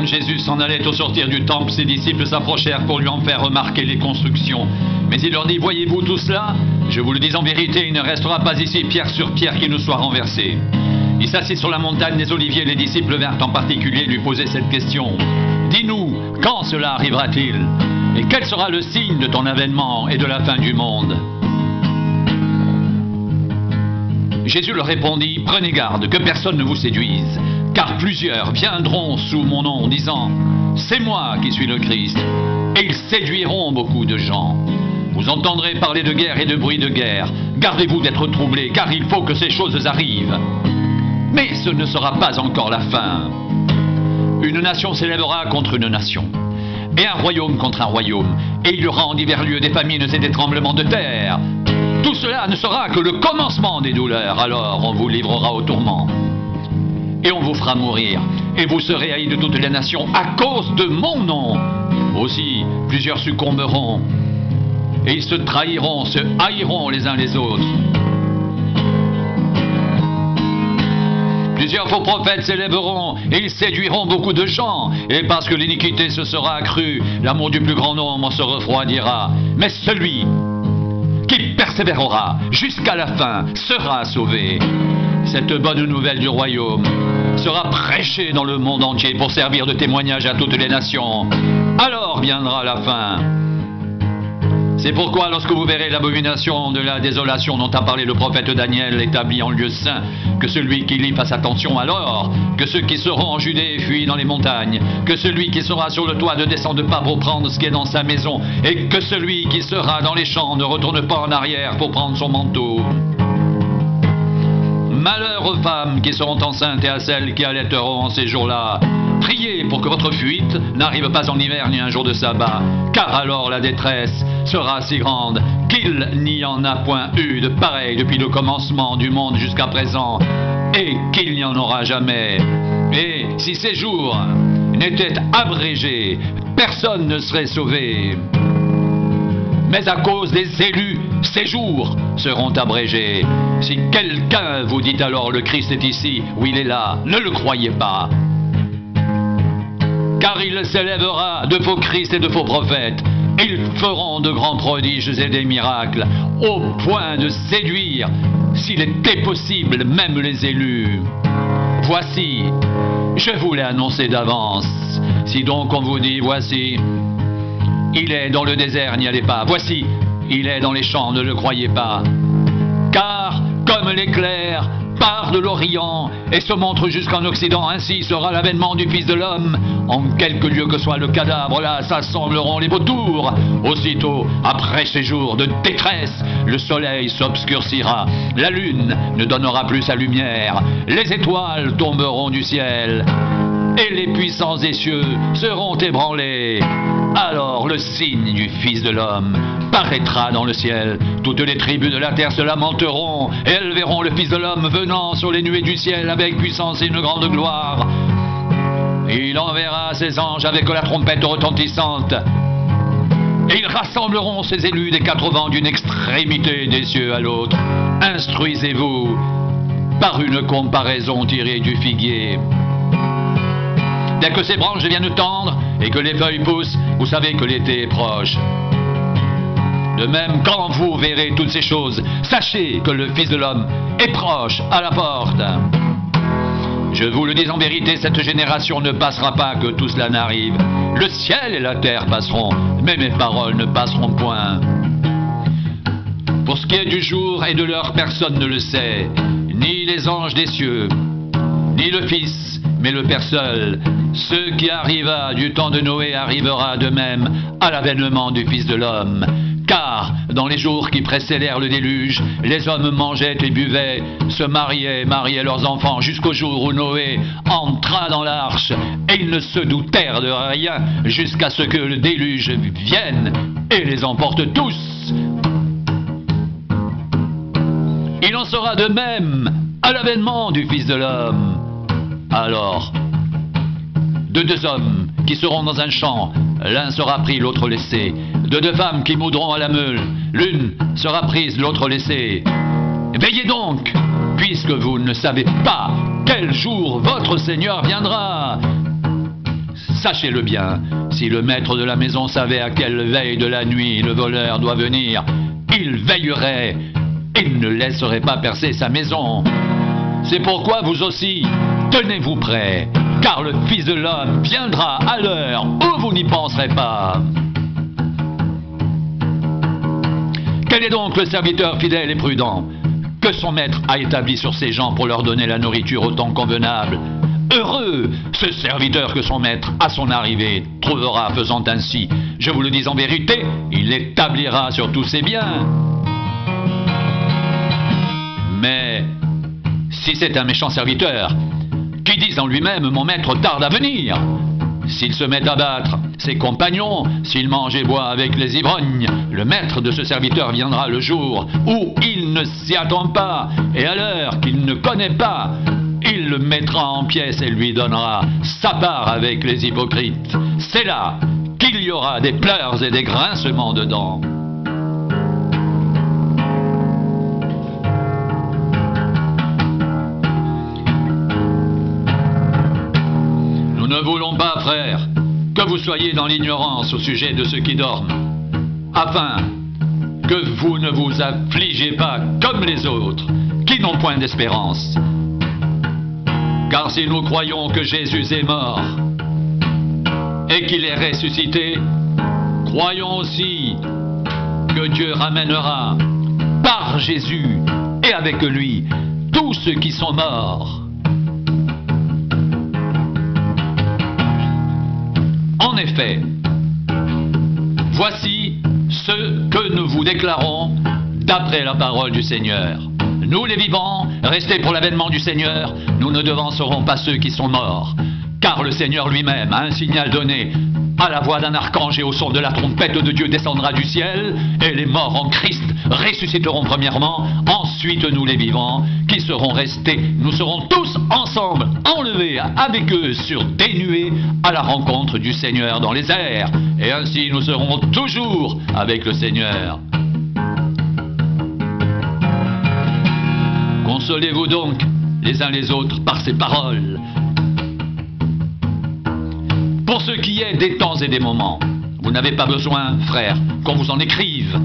Jésus s'en allait au sortir du temple, ses disciples s'approchèrent pour lui en faire remarquer les constructions. Mais il leur dit, voyez-vous tout cela? Je vous le dis en vérité, il ne restera pas ici pierre sur pierre qui ne soit renversée. Il s'assit sur la montagne des Oliviers, les disciples vinrent en particulier lui poser cette question. Dis-nous, quand cela arrivera-t-il? Et quel sera le signe de ton avènement et de la fin du monde? Jésus leur répondit, prenez garde que personne ne vous séduise, car plusieurs viendront sous mon nom disant, c'est moi qui suis le Christ, et ils séduiront beaucoup de gens. Vous entendrez parler de guerre et de bruit de guerre. Gardez-vous d'être troublés, car il faut que ces choses arrivent. Mais ce ne sera pas encore la fin. Une nation s'élèvera contre une nation, et un royaume contre un royaume, et il y aura en divers lieux des famines et des tremblements de terre. Tout cela ne sera que le commencement des douleurs, alors on vous livrera au tourment. Et on vous fera mourir, et vous serez haïs de toutes les nations à cause de mon nom. Aussi, plusieurs succomberont, et ils se trahiront, se haïront les uns les autres. Plusieurs faux prophètes s'élèveront, et ils séduiront beaucoup de gens. Et parce que l'iniquité se sera accrue, l'amour du plus grand nombre se refroidira. Mais celui qui persévérera jusqu'à la fin sera sauvé. Cette bonne nouvelle du royaume sera prêchée dans le monde entier pour servir de témoignage à toutes les nations. Alors viendra la fin. C'est pourquoi lorsque vous verrez l'abomination de la désolation dont a parlé le prophète Daniel établi en lieu saint, que celui qui lit fasse attention alors, que ceux qui seront en Judée fuient dans les montagnes, que celui qui sera sur le toit ne descende pas pour prendre ce qui est dans sa maison, et que celui qui sera dans les champs ne retourne pas en arrière pour prendre son manteau. Malheur aux femmes qui seront enceintes et à celles qui allaiteront en ces jours-là. Priez pour que votre fuite n'arrive pas en hiver ni un jour de sabbat, car alors la détresse sera si grande qu'il n'y en a point eu de pareil depuis le commencement du monde jusqu'à présent, et qu'il n'y en aura jamais. Et si ces jours n'étaient abrégés, personne ne serait sauvé. Mais à cause des élus, ces jours seront abrégés. Si quelqu'un vous dit alors le Christ est ici, ou il est là, ne le croyez pas. Car il s'élèvera de faux Christ et de faux prophètes. Ils feront de grands prodiges et des miracles, au point de séduire, s'il était possible, même les élus. Voici, je vous l'ai annoncé d'avance. Si donc on vous dit, voici, il est dans le désert, n'y allez pas. Voici, il est dans les champs, ne le croyez pas. Car, comme l'éclair part de l'Orient et se montre jusqu'en Occident, ainsi sera l'avènement du Fils de l'homme. En quelque lieu que soit le cadavre, là s'assembleront les vautours. Aussitôt, après ces jours de détresse, le soleil s'obscurcira, la lune ne donnera plus sa lumière, les étoiles tomberont du ciel, et les puissants des cieux seront ébranlés. Alors le signe du Fils de l'homme paraîtra dans le ciel. Toutes les tribus de la terre se lamenteront, et elles verront le Fils de l'homme venant sur les nuées du ciel avec puissance et une grande gloire. Il enverra ses anges avec la trompette retentissante, et ils rassembleront ses élus des quatre vents d'une extrémité des cieux à l'autre. Instruisez-vous par une comparaison tirée du figuier. Dès que ces branches deviennent tendres et que les feuilles poussent, vous savez que l'été est proche. De même, quand vous verrez toutes ces choses, sachez que le Fils de l'homme est proche à la porte. Je vous le dis en vérité, cette génération ne passera pas que tout cela n'arrive. Le ciel et la terre passeront, mais mes paroles ne passeront point. Pour ce qui est du jour et de l'heure, personne ne le sait, ni les anges des cieux, ni le Fils, mais le Père seul. Ce qui arriva du temps de Noé arrivera de même à l'avènement du Fils de l'homme. Car, dans les jours qui précédèrent le déluge, les hommes mangeaient et buvaient, se mariaient leurs enfants, jusqu'au jour où Noé entra dans l'arche, et ils ne se doutèrent de rien, jusqu'à ce que le déluge vienne et les emporte tous. Il en sera de même à l'avènement du Fils de l'homme. Alors, de deux hommes qui seront dans un champ, l'un sera pris, l'autre laissé. De deux femmes qui moudront à la meule, l'une sera prise, l'autre laissée. Veillez donc, puisque vous ne savez pas quel jour votre Seigneur viendra. Sachez-le bien, si le maître de la maison savait à quelle veille de la nuit le voleur doit venir, il veillerait et ne laisserait pas percer sa maison. C'est pourquoi vous aussi, tenez-vous prêts, car le Fils de l'homme viendra à l'heure où vous n'y penserez pas. Quel est donc le serviteur fidèle et prudent que son maître a établi sur ses gens pour leur donner la nourriture au temps convenable? Heureux ce serviteur que son maître, à son arrivée, trouvera faisant ainsi. Je vous le dis en vérité, il l'établira sur tous ses biens. Mais si c'est un méchant serviteur qui dit en lui-même « Mon maître tarde à venir », s'il se met à battre ses compagnons, s'il mange et boit avec les ivrognes, le maître de ce serviteur viendra le jour où il ne s'y attend pas et à l'heure qu'il ne connaît pas. Il le mettra en pièces et lui donnera sa part avec les hypocrites. C'est là qu'il y aura des pleurs et des grincements de dents. Nous ne voulons pas, frères, que vous soyez dans l'ignorance au sujet de ceux qui dorment, afin que vous ne vous affligez pas comme les autres, qui n'ont point d'espérance. Car si nous croyons que Jésus est mort et qu'il est ressuscité, croyons aussi que Dieu ramènera par Jésus et avec lui tous ceux qui sont morts. En effet, voici ce que nous vous déclarons d'après la parole du Seigneur. Nous les vivants, restés pour l'avènement du Seigneur, nous ne devancerons pas ceux qui sont morts. Car le Seigneur lui-même a un signal donné. À la voix d'un archange et au son de la trompette de Dieu descendra du ciel, et les morts en Christ ressusciteront premièrement. Ensuite nous les vivants, qui serons restés, nous serons tous ensemble enlevés avec eux sur des nuées à la rencontre du Seigneur dans les airs. Et ainsi nous serons toujours avec le Seigneur. Consolez-vous donc les uns les autres par ces paroles. Pour ce qui est des temps et des moments, vous n'avez pas besoin, frères, qu'on vous en écrive,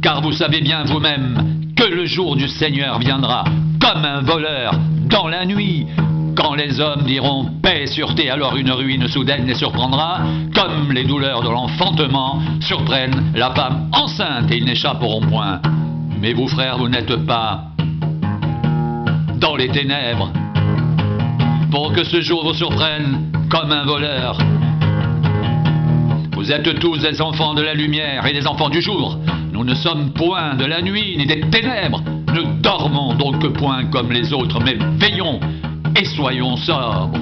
car vous savez bien vous-même que le jour du Seigneur viendra comme un voleur dans la nuit. Quand les hommes diront paix et sûreté, alors une ruine soudaine les surprendra, comme les douleurs de l'enfantement surprennent la femme enceinte et ils n'échapperont point. Mais vous, frères, vous n'êtes pas dans les ténèbres, pour que ce jour vous surprenne comme un voleur. Vous êtes tous des enfants de la lumière et des enfants du jour. Nous ne sommes point de la nuit ni des ténèbres. Ne dormons donc point comme les autres, mais veillons et soyons sobres.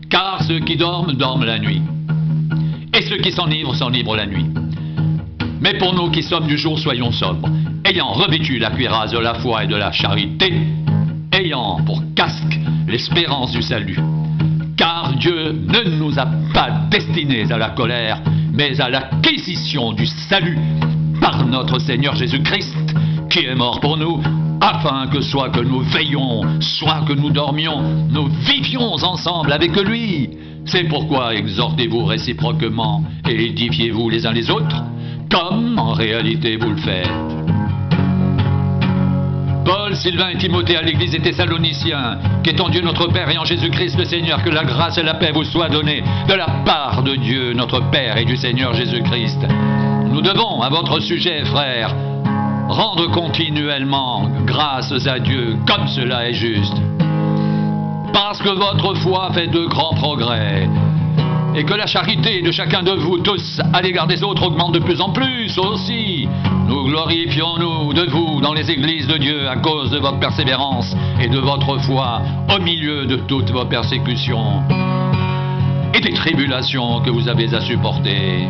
Car ceux qui dorment, dorment la nuit, et ceux qui s'enivrent, s'enivrent la nuit. Mais pour nous qui sommes du jour, soyons sobres, ayant revêtu la cuirasse de la foi et de la charité, ayant pour casque l'espérance du salut. Car Dieu ne nous a pas destinés à la colère, mais à l'acquisition du salut par notre Seigneur Jésus-Christ, qui est mort pour nous, afin que soit que nous veillions, soit que nous dormions, nous vivions ensemble avec lui. C'est pourquoi exhortez-vous réciproquement et édifiez-vous les uns les autres, comme en réalité vous le faites. Paul, Sylvain et Timothée à l'église des Thessaloniciens, qu'étant Dieu notre Père et en Jésus-Christ le Seigneur, que la grâce et la paix vous soient données de la part de Dieu notre Père et du Seigneur Jésus-Christ. Nous devons, à votre sujet, frères, rendre continuellement grâces à Dieu, comme cela est juste. Parce que votre foi fait de grands progrès, et que la charité de chacun de vous tous à l'égard des autres augmente de plus en plus aussi. Nous glorifions-nous de vous dans les églises de Dieu à cause de votre persévérance et de votre foi au milieu de toutes vos persécutions et des tribulations que vous avez à supporter.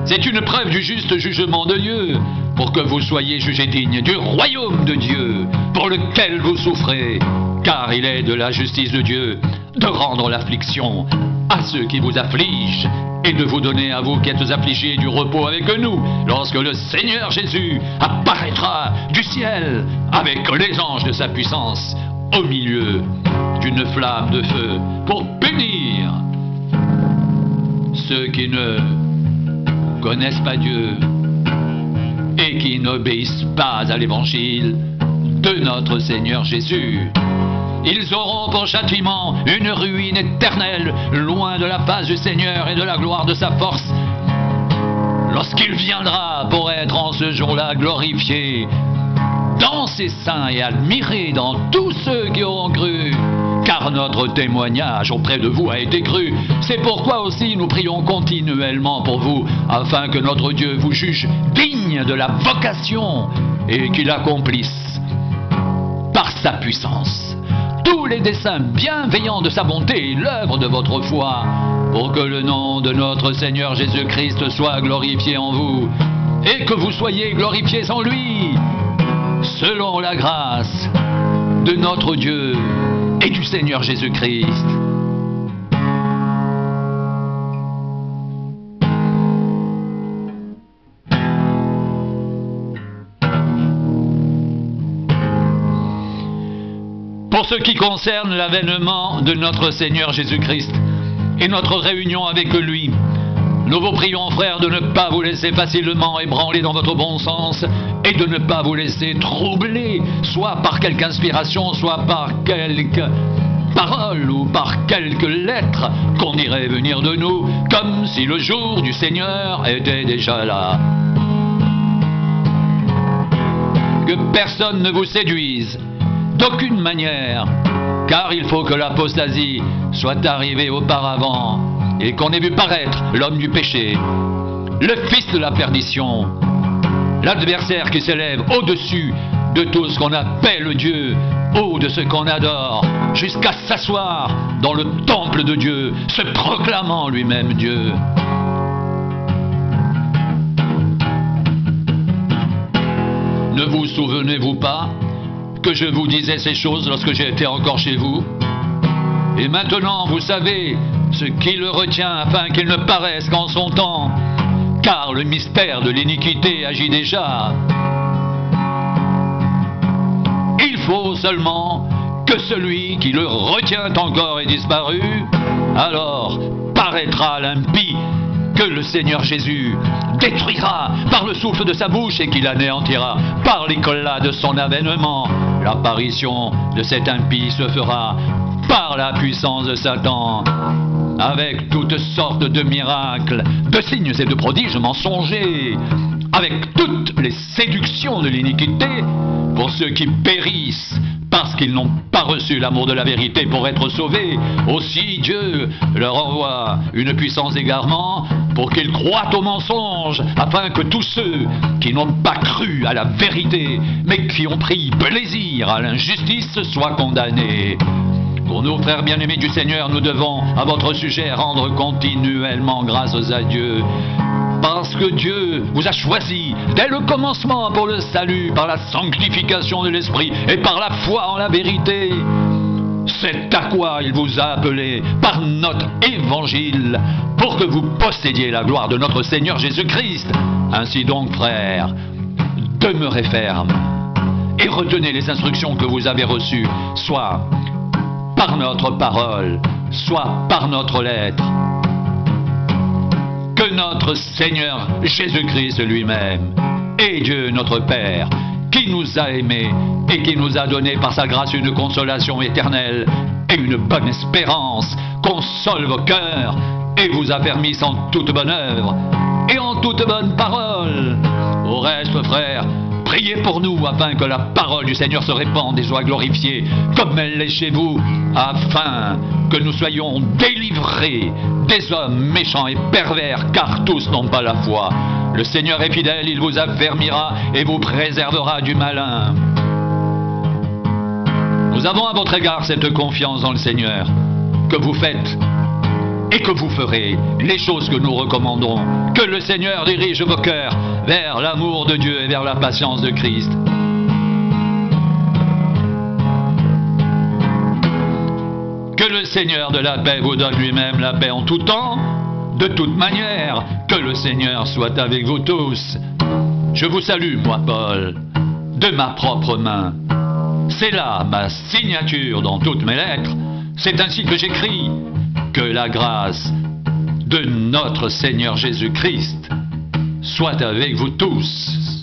C'est une preuve du juste jugement de Dieu pour que vous soyez jugés dignes du royaume de Dieu, pour lequel vous souffrez, car il est de la justice de Dieu de rendre l'affliction à ceux qui vous affligent, et de vous donner à vous qui êtes affligés du repos avec nous, lorsque le Seigneur Jésus apparaîtra du ciel avec les anges de sa puissance, au milieu d'une flamme de feu, pour punir ceux qui ne connaissent pas Dieu et qui n'obéissent pas à l'évangile de notre Seigneur Jésus. Ils auront pour châtiment une ruine éternelle, loin de la face du Seigneur et de la gloire de sa force, lorsqu'il viendra pour être en ce jour-là glorifié dans ses saints et admiré dans tous ceux qui auront cru, car notre témoignage auprès de vous a été cru. C'est pourquoi aussi nous prions continuellement pour vous, afin que notre Dieu vous juge digne de la vocation et qu'il accomplisse par sa puissance tous les desseins bienveillants de sa bonté et l'œuvre de votre foi, pour que le nom de notre Seigneur Jésus-Christ soit glorifié en vous, et que vous soyez glorifiés en lui, selon la grâce de notre Dieu et du Seigneur Jésus-Christ. Pour ce qui concerne l'avènement de notre Seigneur Jésus-Christ et notre réunion avec lui, nous vous prions, frères, de ne pas vous laisser facilement ébranler dans votre bon sens et de ne pas vous laisser troubler, soit par quelque inspiration, soit par quelque parole ou par quelques lettres qu'on irait venir de nous, comme si le jour du Seigneur était déjà là. Que personne ne vous séduise, d'aucune manière, car il faut que l'apostasie soit arrivée auparavant et qu'on ait vu paraître l'homme du péché, le fils de la perdition, l'adversaire qui s'élève au-dessus de tout ce qu'on appelle Dieu ou de ce qu'on adore, jusqu'à s'asseoir dans le temple de Dieu, se proclamant lui-même Dieu. Ne vous souvenez-vous pas que je vous disais ces choses lorsque j'étais encore chez vous? Et maintenant, vous savez ce qui le retient afin qu'il ne paraisse qu'en son temps, car le mystère de l'iniquité agit déjà. Il faut seulement que celui qui le retient encore ait disparu, alors paraîtra l'impie que le Seigneur Jésus détruira par le souffle de sa bouche et qu'il anéantira par l'éclat de son avènement. L'apparition de cet impie se fera par la puissance de Satan, avec toutes sortes de miracles, de signes et de prodiges mensongers, avec toutes les séductions de l'iniquité pour ceux qui périssent parce qu'ils n'ont pas reçu l'amour de la vérité pour être sauvés. Aussi Dieu leur envoie une puissance d'égarement pour qu'ils croient au mensonge, afin que tous ceux qui n'ont pas cru à la vérité, mais qui ont pris plaisir à l'injustice, soient condamnés. Pour nous, frères bien-aimés du Seigneur, nous devons, à votre sujet, rendre continuellement grâces à Dieu. Parce que Dieu vous a choisi dès le commencement pour le salut, par la sanctification de l'Esprit et par la foi en la vérité. C'est à quoi il vous a appelé par notre évangile, pour que vous possédiez la gloire de notre Seigneur Jésus-Christ. Ainsi donc, frères, demeurez fermes et retenez les instructions que vous avez reçues, soit par notre parole, soit par notre lettre. Que notre Seigneur Jésus-Christ lui-même et Dieu notre Père, qui nous a aimés et qui nous a donné par sa grâce une consolation éternelle et une bonne espérance, console vos cœurs et vous affermisse en toute bonne œuvre et en toute bonne parole. Au reste, frères, priez pour nous afin que la parole du Seigneur se répande et soit glorifiée comme elle l'est chez vous, afin que nous soyons délivrés des hommes méchants et pervers, car tous n'ont pas la foi. Le Seigneur est fidèle, il vous affermira et vous préservera du malin. Nous avons à votre égard cette confiance dans le Seigneur, que vous faites et que vous ferez les choses que nous recommandons. Que le Seigneur dirige vos cœurs vers l'amour de Dieu et vers la patience de Christ. Que le Seigneur de la paix vous donne lui-même la paix en tout temps, de toute manière. Que le Seigneur soit avec vous tous. Je vous salue, moi Paul, de ma propre main. C'est là ma signature dans toutes mes lettres. C'est ainsi que j'écris. Que la grâce de notre Seigneur Jésus-Christ soit avec vous tous.